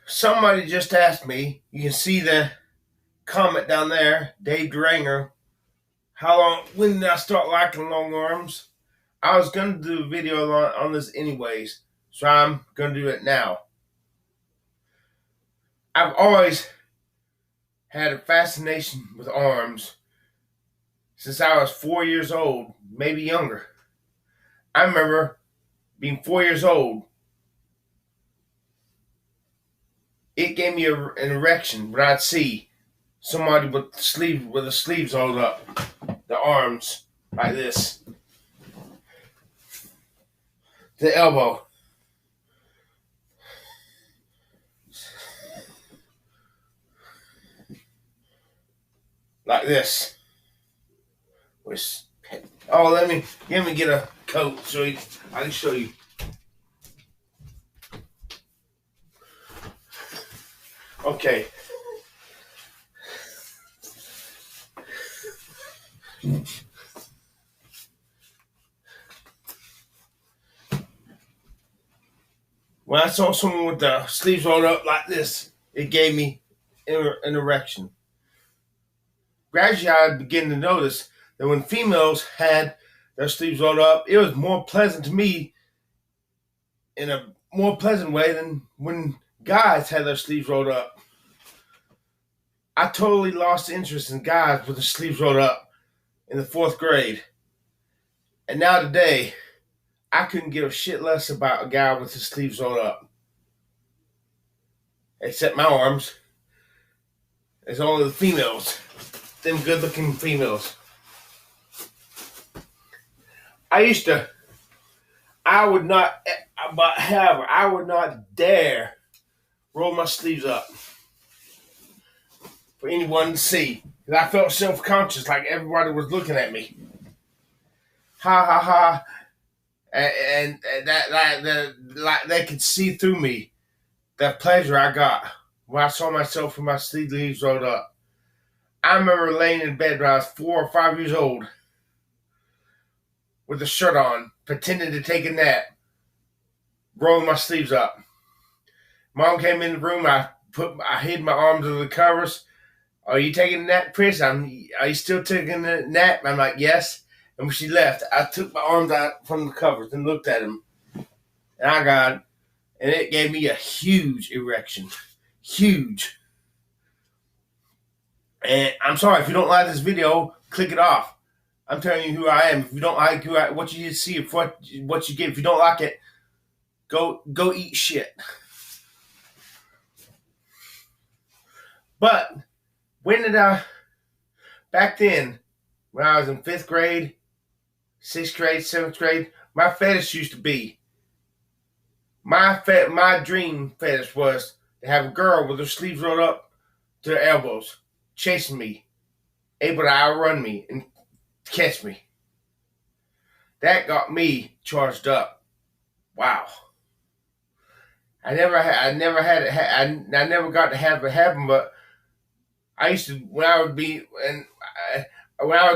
Somebody just asked me, you can see the comment down there, Dave Duranger, when did I start liking long arms? I was going to do a video on this anyways, so I'm going to do it now. I've always had a fascination with arms since I was 4 years old, maybe younger. I remember being 4 years old. It gave me an erection when I'd see somebody with the sleeves rolled up, the arms like this, the elbow, like this. Oh, let me get a coat so I can show you. Okay. When I saw someone with the sleeves rolled up like this, it gave me an erection. Gradually, I began to notice that when females had their sleeves rolled up, it was more pleasant to me in a more pleasant way than when guys had their sleeves rolled up. I totally lost interest in guys with their sleeves rolled up in the 4th grade. And now today, I couldn't give a shit less about a guy with his sleeves rolled up. Except my arms. It's only the females. Them good looking females. I would not dare roll my sleeves up for anyone to see. Because I felt self-conscious, like everybody was looking at me. Ha ha ha. And like they could see through me that pleasure I got when I saw myself with my sleeves rolled up. I remember laying in bed when I was 4 or 5 years old with a shirt on, pretending to take a nap, rolling my sleeves up. Mom came in the room. I hid my arms under the covers. Are you taking a nap, Chris? Are you still taking a nap? I'm like, yes. And when she left, I took my arms out from the covers and looked at him. And it gave me a huge erection. Huge. And I'm sorry, if you don't like this video, click it off. I'm telling you who I am. If you don't like what you see, what you get, if you don't like it, go eat shit. But back then, when I was in 5th grade, 6th grade, 7th grade, my fetish used to be, my dream fetish was to have a girl with her sleeves rolled up to her elbows, chasing me, able to outrun me and catch me. That got me charged up. Wow. I never got to have it happen, but I used to, when I would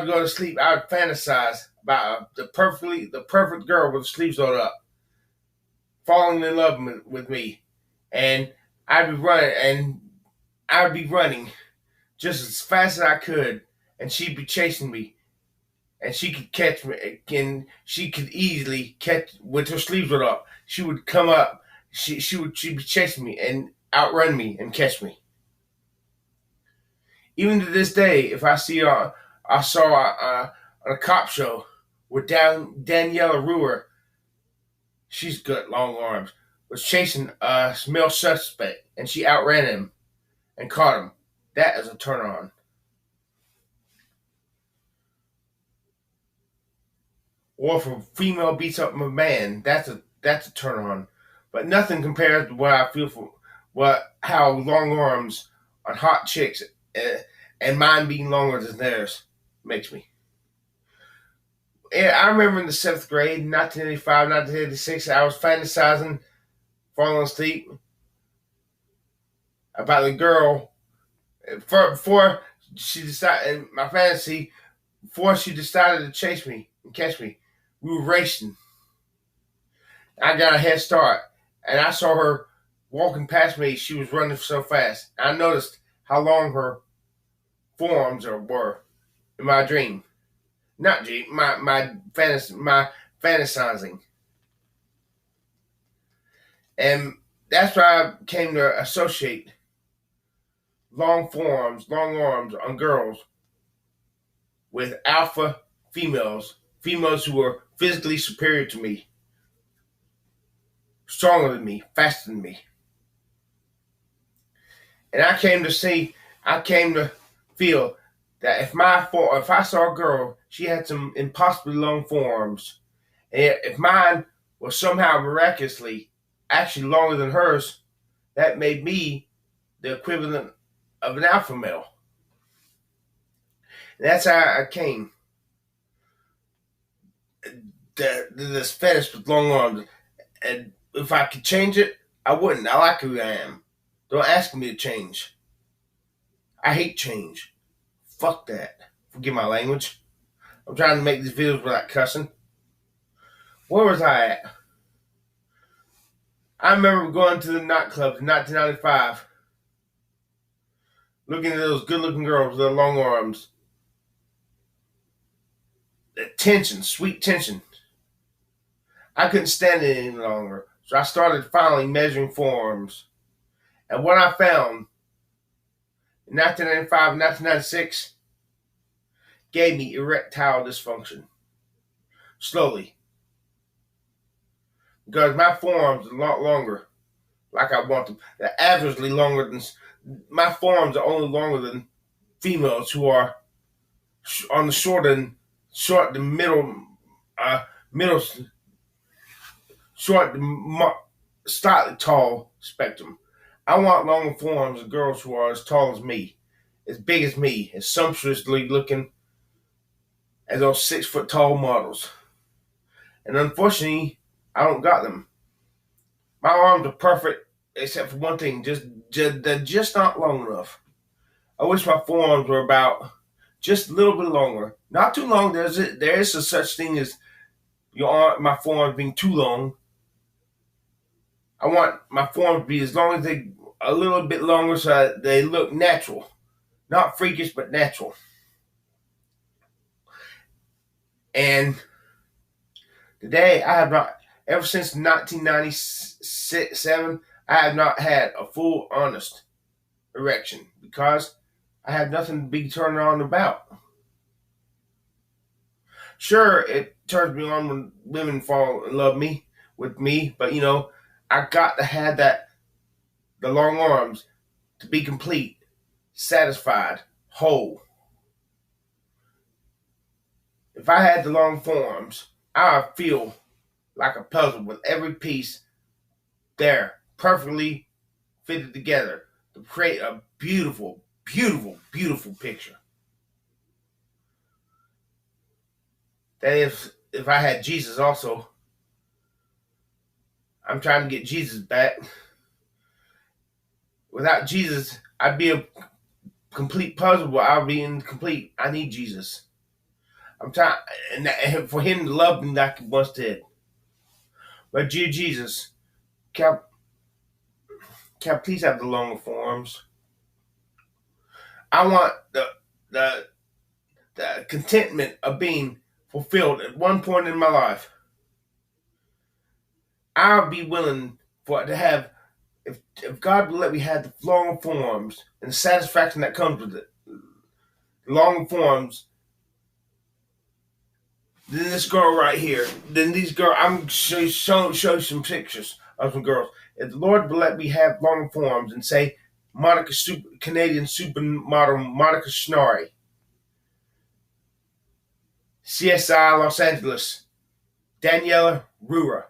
go to sleep, I would fantasize about the perfect girl with the sleeves rolled up, falling in love with me, and I'd be running just as fast as I could, and she'd be chasing me, and she could catch me, and she could easily catch with her sleeves rolled up. She would come up, she'd be chasing me and outrun me and catch me. Even to this day, if I saw on a cop show with Daniela Ruher, she's got long arms, was chasing a male suspect, and she outran him and caught him. That is a turn on. Or if a female beats up a man, that's a turn on. But nothing compares to what I feel for how long arms on hot chicks and mine being longer than theirs makes me. I remember in the 7th grade, 1985, 1986, I was fantasizing, falling asleep, about the girl before she decided, in my fantasy, before she decided to chase me and catch me. We were racing. I got a head start, and I saw her walking past me, she was running so fast. I noticed how long her forearms were in my dream. Not dream, my fantasizing. And that's why I came to associate long forearms, long arms on girls with alpha females who were physically superior to me, stronger than me, faster than me. And I came to feel that if I saw a girl, she had some impossibly long forearms, and if mine was somehow miraculously actually longer than hers, that made me the equivalent of an alpha male. And that's how I came to this fetish with long arms. And if I could change it, I wouldn't. I like who I am. Don't ask me to change. I hate change. Fuck that. Forgive my language. I'm trying to make these videos without cussing. Where was I at? I remember going to the nightclubs in 1995, looking at those good-looking girls with their long arms. The tension, sweet tension. I couldn't stand it any longer, so I started finally measuring forearms. And what I found in 1995 and 1996 gave me erectile dysfunction. Slowly. Because my forearms are a lot longer, like I want them. They're averagely longer than my forearms are only longer than females who are on the short to middle, short to slightly tall spectrum. I want longer forearms of girls who are as tall as me, as big as me, as sumptuously looking as those 6 foot tall models. And unfortunately, I don't got them. My arms are perfect, except for one thing: they're just not long enough. I wish my forearms were about just a little bit longer. Not too long. There is a such thing as my forearms being too long. I want my forearms to be as long as a little bit longer, so that they look natural, not freakish, but natural. And today, I have not, ever since 1997, I have not had a full, honest erection because I have nothing to be turning on about. Sure, it turns me on when women fall in love with me, but I got to have the long arms to be complete, satisfied, whole. If I had the long forearms, I would feel like a puzzle with every piece there, perfectly fitted together to create a beautiful, beautiful, beautiful picture. That if I had Jesus also, I'm trying to get Jesus back. Without Jesus, I'd be a complete puzzle, but I'll be incomplete. I need Jesus. I'm trying, and for Him to love me like He once did. But dear Jesus, can I please have the longer forearms? I want the contentment of being fulfilled at one point in my life. I'll be willing to have, if God will let me have the longer forearms and the satisfaction that comes with it, the longer forearms, then this girl right here, then these girls, I'm show you some pictures of some girls. If the Lord will let me have longer forearms and say Canadian supermodel Monica Schnarry, CSI Los Angeles, Daniela Rura,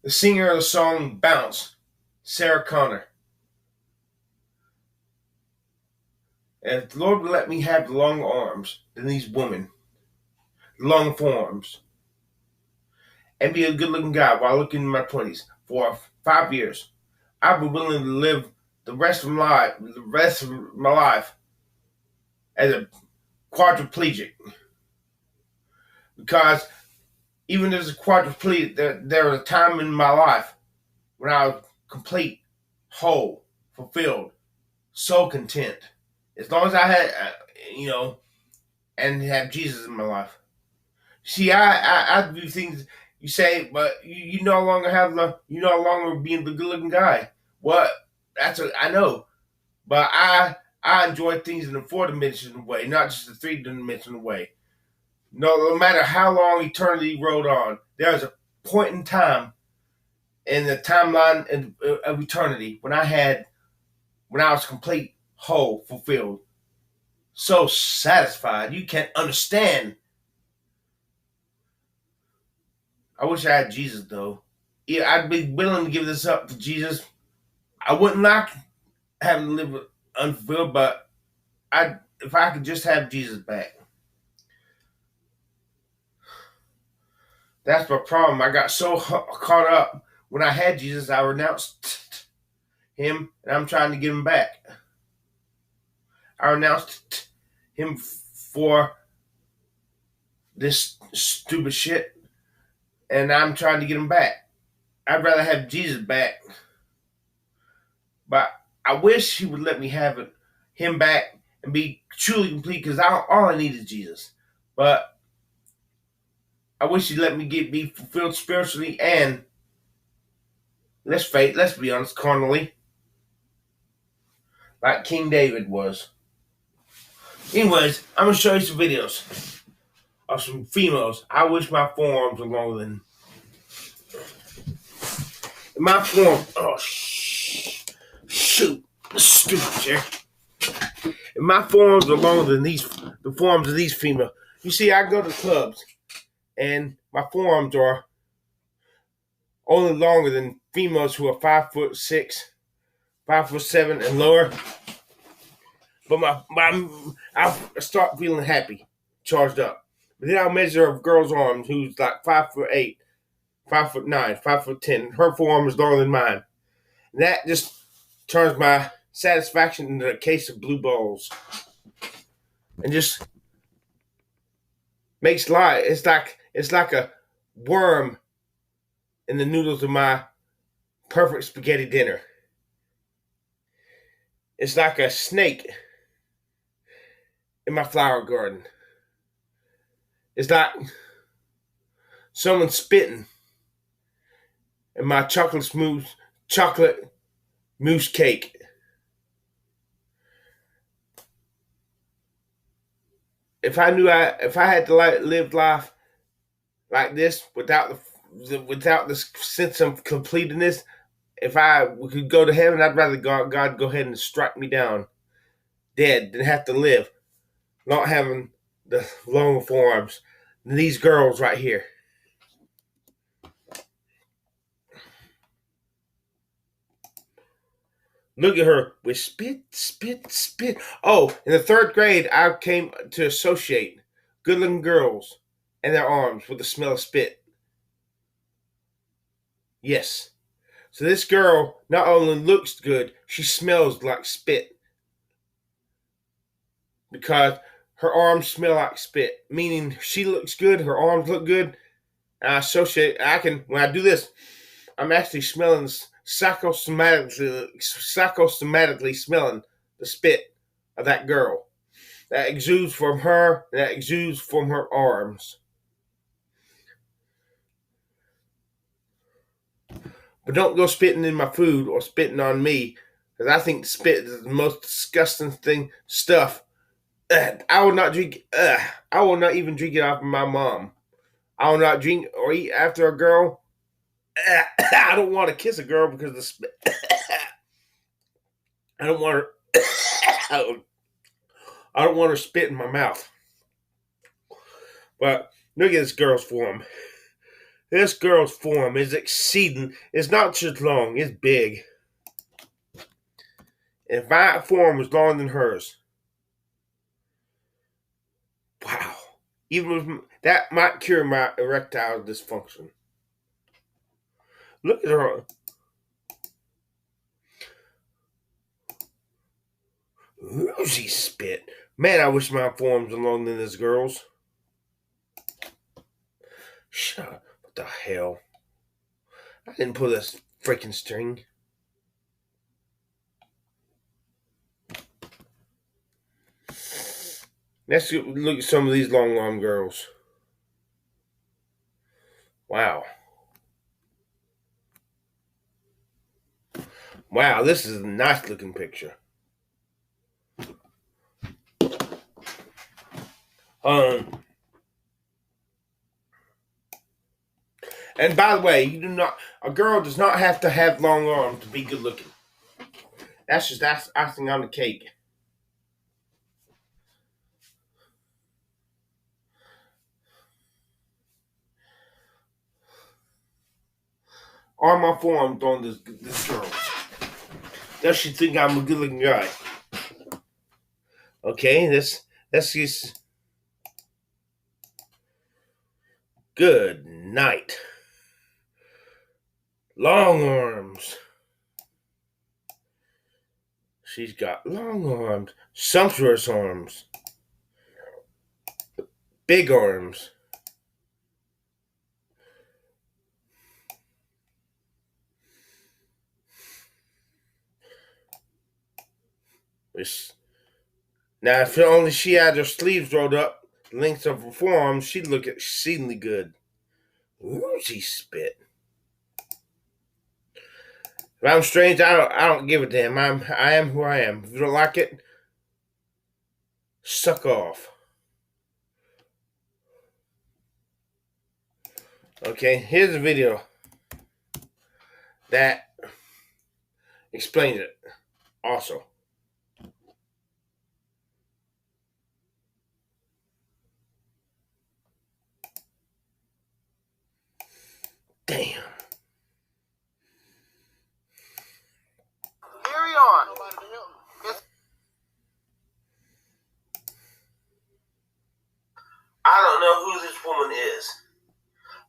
the singer of the song Bounce, Sarah Connor. And if the Lord will let me have the long arms than these women, the long forearms, and be a good-looking guy while looking in my 20s for 5 years, I'll be willing to live the rest of my life as a quadriplegic. Because Even as a quadriplegic, there was a time in my life when I was complete, whole, fulfilled, so content. As long as I had, and have Jesus in my life. See, I do things you say, but you no longer you no longer being the good looking guy. What? I know, but I enjoy things in the 4 dimensional way, not just the 3 dimensional way. No matter how long eternity rolled on, there's a point in time in the timeline of eternity when I was complete, whole, fulfilled, so satisfied. You can't understand. I wish I had Jesus though. Yeah, I'd be willing to give this up to Jesus. I wouldn't like having to live unfulfilled, but if I could just have Jesus back. That's my problem. I got so caught up when I had Jesus, I renounced him, and I'm trying to get him back. I renounced him for this stupid shit, and I'm trying to get him back. I'd rather have Jesus back, but I wish he would let me have him back and be truly complete, because all I need is Jesus. But I wish he'd let me be fulfilled spiritually and, let's be honest, carnally, like King David was. Anyways, I'm gonna show you some videos of some females. I wish my forearms were longer than my forearm. Oh shoot, stupid chair. If my forearms are longer than the forearms of these females. You see, I go to clubs, and my forearms are only longer than females who are 5'6", 5'7", and lower. But I start feeling happy, charged up. But then I'll measure a girl's arms who's like 5'8", 5'9", 5'10". Her forearm is longer than mine. And that just turns my satisfaction into a case of blue balls. And just makes life. It's like a worm in the noodles of my perfect spaghetti dinner. It's like a snake in my flower garden. It's like someone spitting in my chocolate mousse cake. If I had to live life like this without the sense of completeness, if I could go to heaven, I'd rather God go ahead and strike me down dead than have to live not having the long forearms than these girls right here. Look at her with spit, spit, spit. Oh, in the 3rd grade, I came to associate good-looking girls and their arms with the smell of spit. Yes. So this girl not only looks good, she smells like spit. Because her arms smell like spit. Meaning she looks good, her arms look good. And when I do this, I'm actually smelling psychosomatically smelling the spit of that girl. That exudes from her, that exudes from her arms. But don't go spitting in my food or spitting on me, because I think spit is the most disgusting stuff. I will not drink. I will not even drink it off of my mom. I will not drink or eat after a girl. I don't want to kiss a girl because of the spit. I don't want her. I don't want her spit in my mouth. But look at this girl's form. This girl's form is exceeding. It's not just long, it's big. If my form was longer than hers, wow. Even with that might cure my erectile dysfunction. Look at her. Rosy spit. Man, I wish my forms were longer than this girl's. Shut up. What the hell? I didn't pull this freaking string. Let's look at some of these long arm girls. Wow. Wow, this is a nice looking picture. And by the way, a girl does not have to have long arms to be good looking. That's icing on the cake. Arm my forearm on this girl. Does she think I'm a good looking guy? Okay, that's just good night. Long arms. She's got long arms, sumptuous arms, big arms. Now, if only she had her sleeves rolled up, the length of her forearms, she'd look exceedingly good. Ooh, she spit. If I'm strange, I don't give a damn. I am who I am. If you don't like it, suck off. Okay, here's a video that explains it. Also. Damn. Carry on. I don't know who this woman is,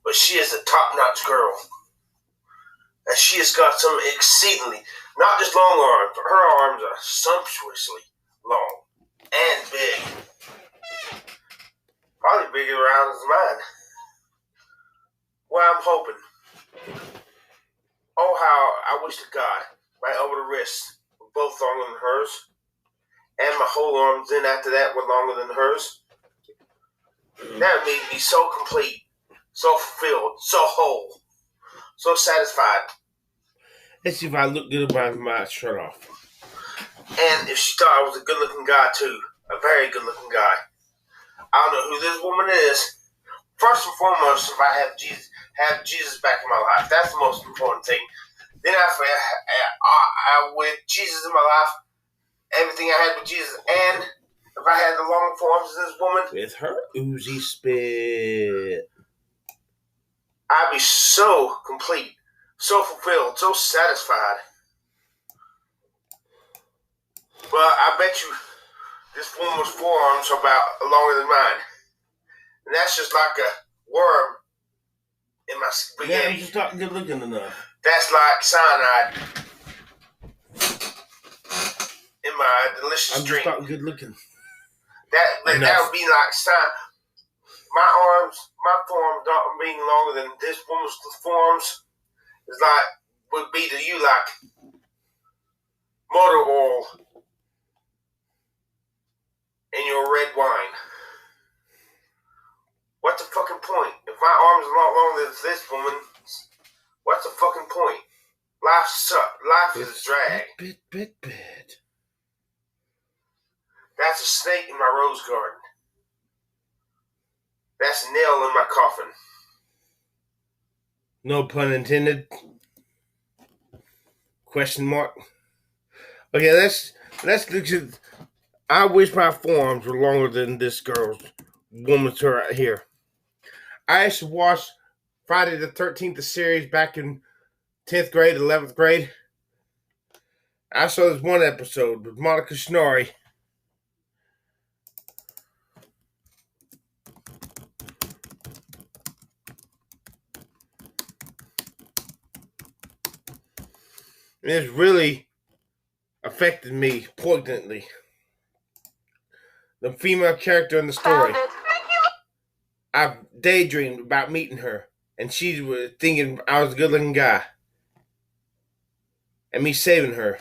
but she is a top-notch girl. And she has got some exceedingly, not just long arms, but her arms are sumptuously long and big. Probably bigger around as mine. Well, I'm hoping. Oh, how I wish to God my over the wrists were both longer than hers, and my whole arms then after that were longer than hers. That made me so complete, so fulfilled, so whole, so satisfied. Let's see if I look good with my shirt off. And if she thought I was a good-looking guy too, a very good-looking guy. I don't know who this woman is. First and foremost, if I have Jesus back in my life, that's the most important thing. Then with Jesus in my life, everything I had with Jesus, and if I had the long forearms of this woman, with her oozy spit, I'd be so complete, so fulfilled, so satisfied. Well, I bet you this woman's forearms are about longer than mine. And that's just like a worm in my spaghetti. Yeah, you're just not good looking enough. That's like cyanide in my delicious drink. I'm just not good looking. That would be like cyanide. My forearms not being longer than this woman's forearms would be to you like motor oil in your red wine. What's the fucking point? If my arms are not longer than this woman's, what's the fucking point? Life sucks. Life is a drag. Bit. That's a snake in my rose garden. That's a nail in my coffin. No pun intended. Question mark. Okay, let's look at. I wish my forearms were longer than this woman's right here. I used to watch Friday the 13th, the series back in 10th grade, 11th grade. I saw this one episode with Monica Schnarry. It really affected me poignantly. The female character in the story. I've daydreamed about meeting her, and she was thinking I was a good-looking guy, and me saving her.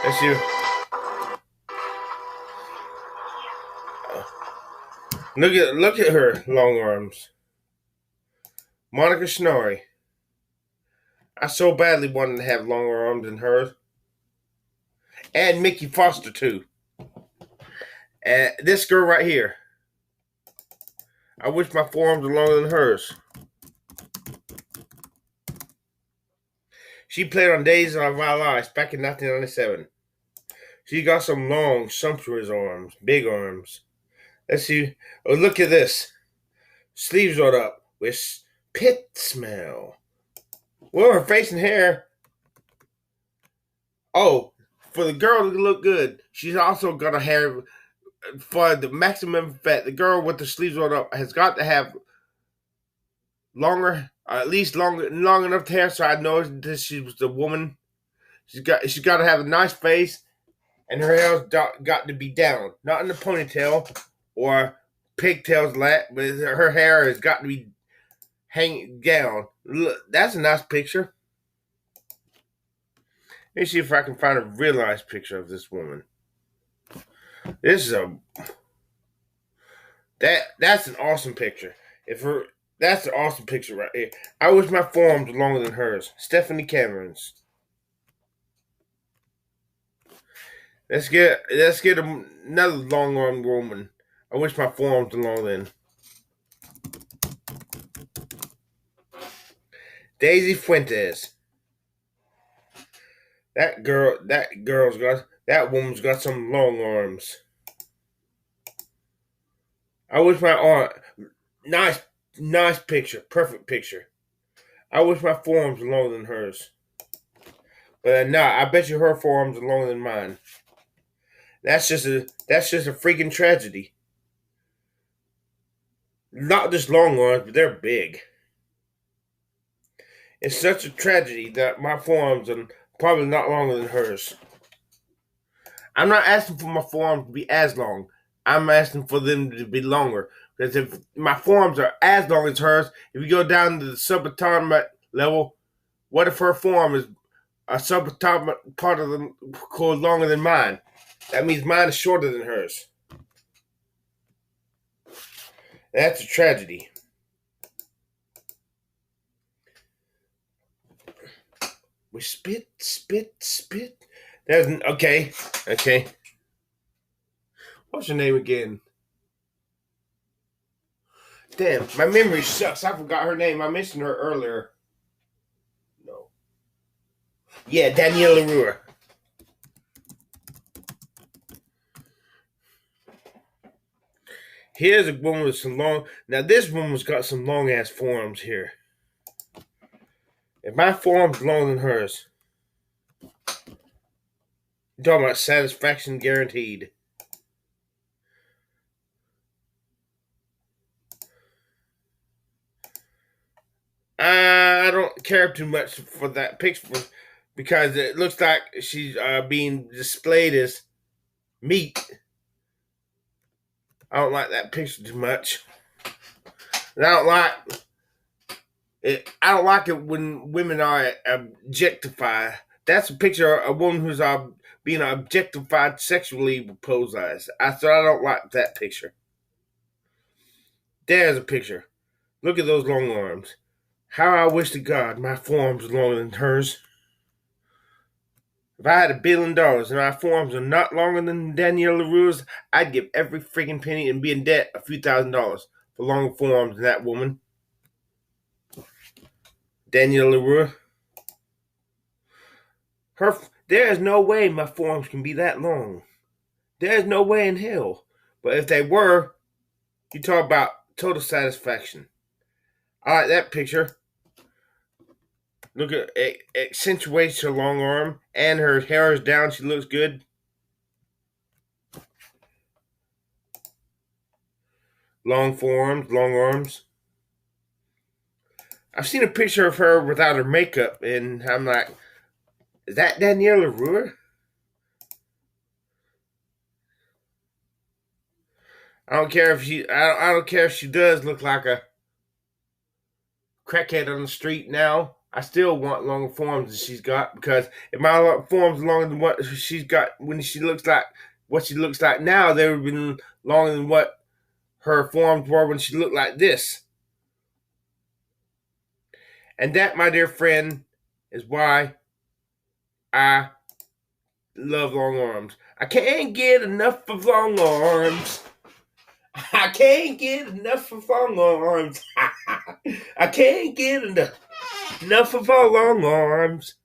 That's you. Look at her long arms. Monica Snorri. I so badly wanted to have longer arms than hers. And Mickey Foster too. And this girl right here. I wish my forearms were longer than hers. She played on Days of Our Lives back in 1997. She got some long, sumptuous arms, big arms. Let's see. Oh, look at this. Sleeves rolled up with pit smell. Well, her face and hair. Oh, for the girl to look good, she's also got a hair for the maximum effect. The girl with the sleeves rolled up has got to have longer, at least long enough hair so I know that she was the woman. She's got to have a nice face, and her hair's got to be down, not in the ponytail or pigtails, but her hair has got to be hanging down. Look, that's a nice picture. Let me see if I can find a real nice picture of this woman. This is that's an awesome picture. That's an awesome picture right here. I wish my forearms were longer than hers. Stephanie Cameron's. Let's get another long armed woman. I wish my forearms were longer than. Daisy Fuentes. That woman's got some long arms. I wish my arm, nice picture, perfect picture. I wish my forearms were longer than hers. But I bet you her forearms are longer than mine. That's just a freaking tragedy. Not just long arms, but they're big. It's such a tragedy that my forearms are probably not longer than hers. I'm not asking for my forearms to be as long. I'm asking for them to be longer. Because if my forearms are as long as hers, if you go down to the subatomic level, what if her forearm is a subatomic part of the core longer than mine? That means mine is shorter than hers. That's a tragedy. We spit. There's okay. What's your name again? Damn, my memory sucks. I forgot her name. I mentioned her earlier. No. Yeah, Danielle LaRue. Here's a woman with some long. Now this woman's got some long ass forearms here. If my forearm's longer than hers, you're talking about satisfaction guaranteed. I don't care too much for that picture because it looks like she's being displayed as meat. I don't like that picture too much. And I don't like it when women are objectified. That's a picture of a woman who's being objectified sexually posed as. So I don't like that picture. There's a picture. Look at those long arms. How I wish to God my forearms were longer than hers. If I had $1 billion and my forearms are not longer than Danielle LaRue's, I'd give every freaking penny and be in debt a few $1,000s for longer forearms than that woman. Danielle LaRue. There is no way my forearms can be that long. There is no way in hell. But if they were, you talk about total satisfaction. I like that picture. Look at it accentuates her long arm and her hair is down. She looks good. Long forearms, long arms. I've seen a picture of her without her makeup, and I'm like, is that Danielle LaRue? I don't care if she. I don't care if she does look like a crackhead on the street now. I still want longer forms than she's got, because if my forms longer than what she's got when she looks like what she looks like now, they would have been longer than what her forms were when she looked like this. And that, my dear friend, is why I love long arms. I can't get enough of long arms. I can't get enough of long arms. I can't get enough of our long arms.